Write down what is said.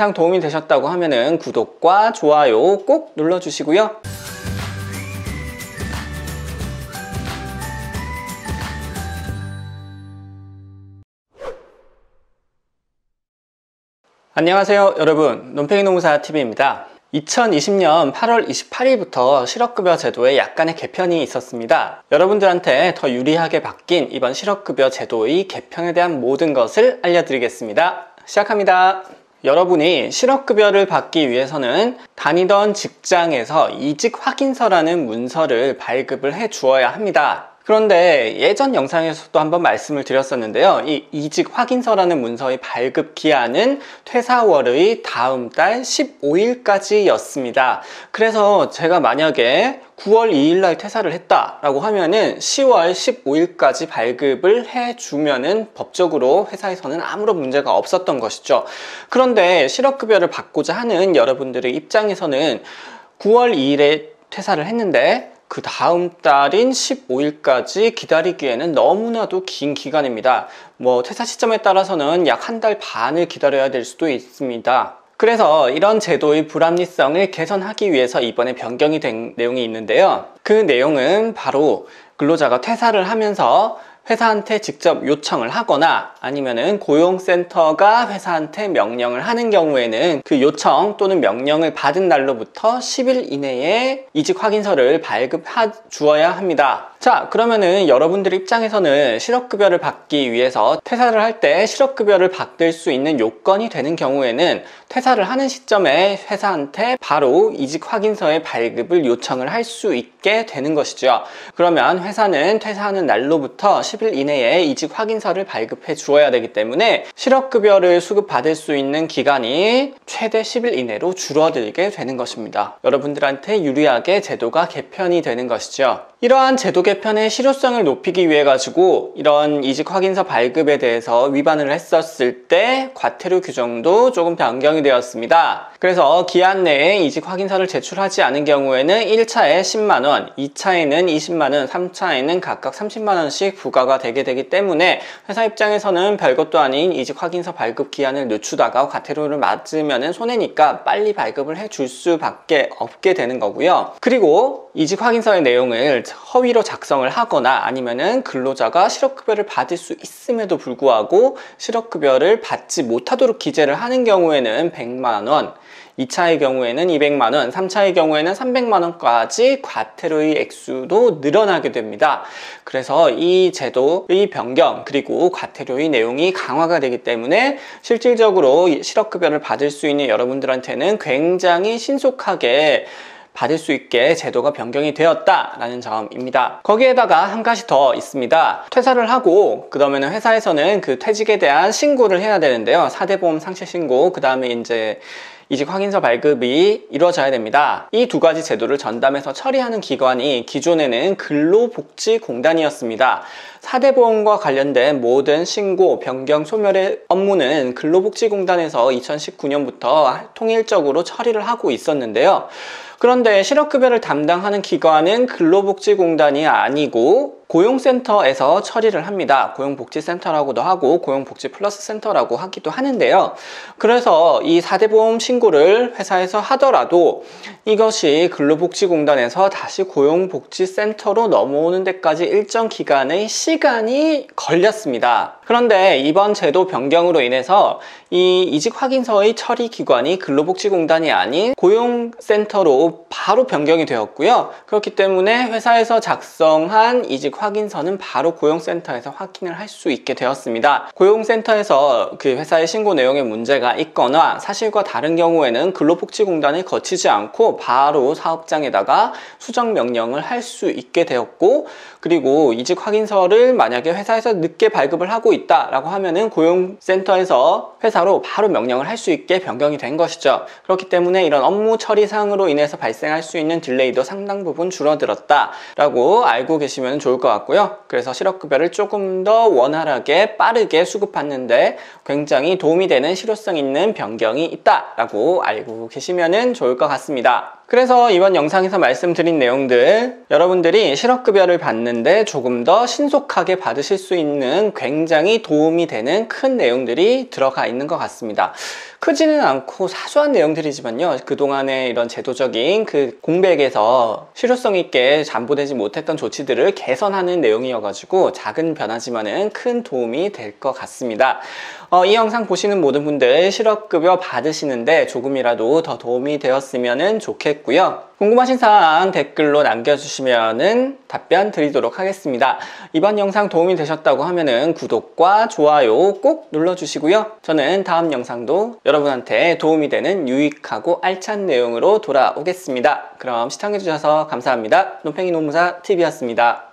영상 도움이 되셨다고 하면은 구독과 좋아요 꼭 눌러주시고요. 안녕하세요 여러분, 논팽이 노무사TV입니다. 2020년 8월 28일부터 실업급여 제도에 약간의 개편이 있었습니다. 여러분들한테 더 유리하게 바뀐 이번 실업급여 제도의 개편에 대한 모든 것을 알려드리겠습니다. 시작합니다. 여러분이 실업급여를 받기 위해서는 다니던 직장에서 이직 확인서라는 문서를 발급을 해 주어야 합니다. 그런데 예전 영상에서도 한번 말씀을 드렸었는데요. 이 이직 확인서라는 문서의 발급 기한은 퇴사월의 다음 달 15일까지 였습니다. 그래서 제가 만약에 9월 2일 날 퇴사를 했다라고 하면은 10월 15일까지 발급을 해주면은 법적으로 회사에서는 아무런 문제가 없었던 것이죠. 그런데 실업급여를 받고자 하는 여러분들의 입장에서는 9월 2일에 퇴사를 했는데 그 다음 달인 15일까지 기다리기에는 너무나도 긴 기간입니다. 퇴사 시점에 따라서는 약 한 달 반을 기다려야 될 수도 있습니다. 그래서 이런 제도의 불합리성을 개선하기 위해서 이번에 변경이 된 내용이 있는데요. 그 내용은 바로 근로자가 퇴사를 하면서 회사한테 직접 요청을 하거나 아니면은 고용센터가 회사한테 명령을 하는 경우에는 그 요청 또는 명령을 받은 날로부터 10일 이내에 이직 확인서를 발급해 주어야 합니다. 자, 그러면은 여러분들 입장에서는 실업급여를 받기 위해서 퇴사를 할 때 실업급여를 받을 수 있는 요건이 되는 경우에는 퇴사를 하는 시점에 회사한테 바로 이직 확인서의 발급을 요청을 할 수 있게 되는 것이죠. 그러면 회사는 퇴사하는 날로부터 10일 이내에 이직 확인서를 발급해 주어야 되기 때문에 실업급여를 수급받을 수 있는 기간이 최대 10일 이내로 줄어들게 되는 것입니다. 여러분들한테 유리하게 제도가 개편이 되는 것이죠. 이러한 제도 개편의 실효성을 높이기 위해 가지고 이런 이직 확인서 발급에 대해서 위반을 했었을 때 과태료 규정도 조금 변경이 되었습니다. 그래서 기한 내에 이직 확인서를 제출하지 않은 경우에는 1차에 10만원, 2차에는 20만원, 3차에는 각각 30만원씩 부과가 되게 되기 때문에 회사 입장에서는 별것도 아닌 이직 확인서 발급 기한을 늦추다가 과태료를 맞으면 손해니까 빨리 발급을 해줄 수밖에 없게 되는 거고요. 그리고 이직 확인서의 내용을 허위로 작성을 하거나 아니면은 근로자가 실업급여를 받을 수 있음에도 불구하고 실업급여를 받지 못하도록 기재를 하는 경우에는 100만원, 2차의 경우에는 200만원, 3차의 경우에는 300만원까지 과태료의 액수도 늘어나게 됩니다. 그래서 이 제도의 변경 그리고 과태료의 내용이 강화가 되기 때문에 실질적으로 실업급여를 받을 수 있는 여러분들한테는 굉장히 신속하게 받을 수 있게 제도가 변경이 되었다라는 점입니다. 거기에다가 한 가지 더 있습니다. 퇴사를 하고 그러면 회사에서는 그 퇴직에 대한 신고를 해야 되는데요. 4대 보험 상실 신고, 그 다음에 이제 이직 확인서 발급이 이루어져야 됩니다. 이 두 가지 제도를 전담해서 처리하는 기관이 기존에는 근로복지공단이었습니다. 4대 보험과 관련된 모든 신고, 변경, 소멸의 업무는 근로복지공단에서 2019년부터 통일적으로 처리를 하고 있었는데요. 그런데 실업급여를 담당하는 기관은 근로복지공단이 아니고 고용센터에서 처리를 합니다. 고용복지센터라고도 하고 고용복지플러스센터라고 하기도 하는데요. 그래서 이 4대 보험 신고를 회사에서 하더라도 이것이 근로복지공단에서 다시 고용복지센터로 넘어오는 데까지 일정 기간의 시간이 걸렸습니다. 그런데 이번 제도 변경으로 인해서 이 이직 확인서의 처리 기관이 근로복지공단이 아닌 고용센터로 바로 변경이 되었고요. 그렇기 때문에 회사에서 작성한 이직 확인서는 바로 고용센터에서 확인을 할 수 있게 되었습니다. 고용센터에서 그 회사의 신고 내용에 문제가 있거나 사실과 다른 경우에는 근로복지공단을 거치지 않고 바로 사업장에다가 수정 명령을 할 수 있게 되었고, 그리고 이직 확인서를 만약에 회사에서 늦게 발급을 하고 있다라고 하면은 고용센터에서 회사로 바로 명령을 할 수 있게 변경이 된 것이죠. 그렇기 때문에 이런 업무 처리상으로 인해서 발생할 수 있는 딜레이도 상당 부분 줄어들었다라고 알고 계시면 좋을 것 같고요. 그래서 실업급여를 조금 더 원활하게 빠르게 수급받는데 굉장히 도움이 되는 실효성 있는 변경이 있다라고 알고 계시면 좋을 것 같습니다. 그래서 이번 영상에서 말씀드린 내용들, 여러분들이 실업급여를 받는데 조금 더 신속하게 받으실 수 있는 굉장히 도움이 되는 큰 내용들이 들어가 있는 것 같습니다. 크지는 않고 사소한 내용들이지만요, 그동안의 이런 제도적인 그 공백에서 실효성 있게 잠보되지 못했던 조치들을 개선하는 내용이어가지고 작은 변화지만은 큰 도움이 될 것 같습니다. 이 영상 보시는 모든 분들 실업급여 받으시는데 조금이라도 더 도움이 되었으면 좋겠고요. 궁금하신 사항 댓글로 남겨주시면 답변 드리도록 하겠습니다. 이번 영상 도움이 되셨다고 하면은 구독과 좋아요 꼭 눌러주시고요. 저는 다음 영상도 여러분한테 도움이 되는 유익하고 알찬 내용으로 돌아오겠습니다. 그럼 시청해주셔서 감사합니다. 논팽이 노무사 TV였습니다.